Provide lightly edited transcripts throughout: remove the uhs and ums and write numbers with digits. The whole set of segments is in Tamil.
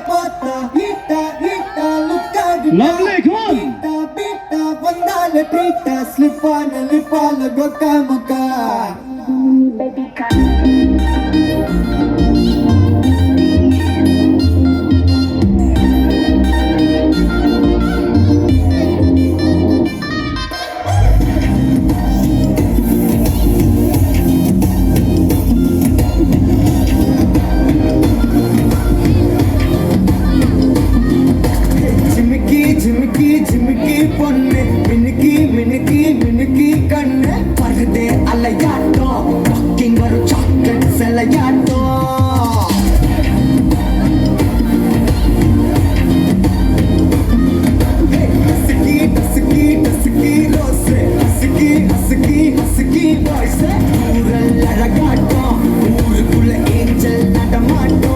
பார்த்தா ஹீட்டா ஹீட்டா லுக் ஆகுது. Lovely, come on. பீட்டா பீட்டா வந்தால ட்ரீட்டா ஸ்லிப்பான லிப்பால கொக்கா மக்கா. Baby, come. ஜிமிக்கி பொண்ணு மினுக்கி மினுக்கி மினுக்கி கண்ணு வருதே அலையாட்டம் வாக்கிங் வரும் சாக்லேட் செலையாட்டம். Husky husky husky rose husky husky husky voice ஊரல் அழகாட்டம் ஊருக்குள்ள ஏஞ்சல் நடமாட்டம்.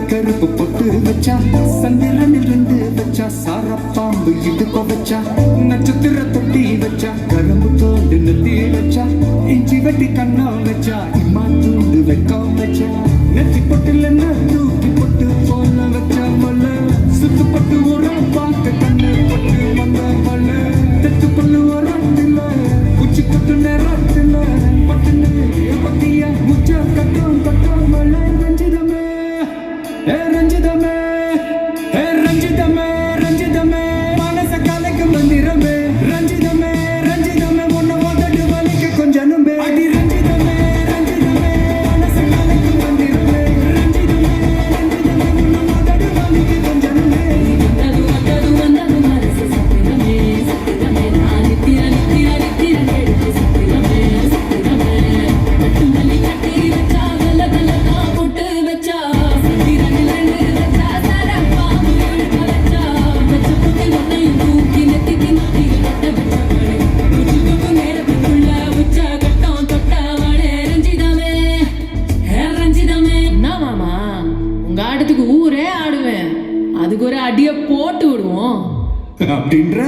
கருப்பு பொட்டு வச்சா சந்திரனில் இருந்து வச்சா சாரப்பாம்பு இடுப்ப வச்சா நட்சத்திர தொட்டி வச்சா கரும்பு தோண்டு நெத்தி வச்சா இஞ்சி வெட்டி கண்ணா வச்சா இம்மா தூண்டு வெக்கம் வச்சா நெத்தி பொட்டுல தூக்கி பொட்டு போல வச்சா மல்ல சுத்து பட்டு ஒரு பார்க்க கண்ணு பொட்டு வந்த மல்ல தெத்து பொண்ணு ஒரு உச்சி கொட்டு நேரத்துல பட்டுன்னு பத்திய முச்ச கட்டும் கட்டும் மல்ல ரஞ்சிதமே ரஞ்சிதமே ரஞ்சிதமே ரஞ்சிதமே மனச கலைக்கு மந்திரமே ரஞ்சிதமே ரஞ்சிதமே உன்னை உதடு வலிக்கு கொஞ்சனுமே அடி ரஞ்சிதமே ரஞ்சிதமே மனச கலைக்கு மந்திரமே ரஞ்சிதமே ரஞ்சிதமே உன்னை உதடு வலிக்கு கொஞ்சனுமே அது வந்தது மனசு சத்திரமே சத்திரமே நித்திர நித்திர நித்திர எடுத்து சத்திரமே சத்திரமே கட்டு மல்லி கட்டி வச்சா கல கலக்கா போட்டு வச்சா ஊரே ஆடுவேன் அதுக்கு ஒரு அடிய போட்டு விடுவோம் அப்படின்ற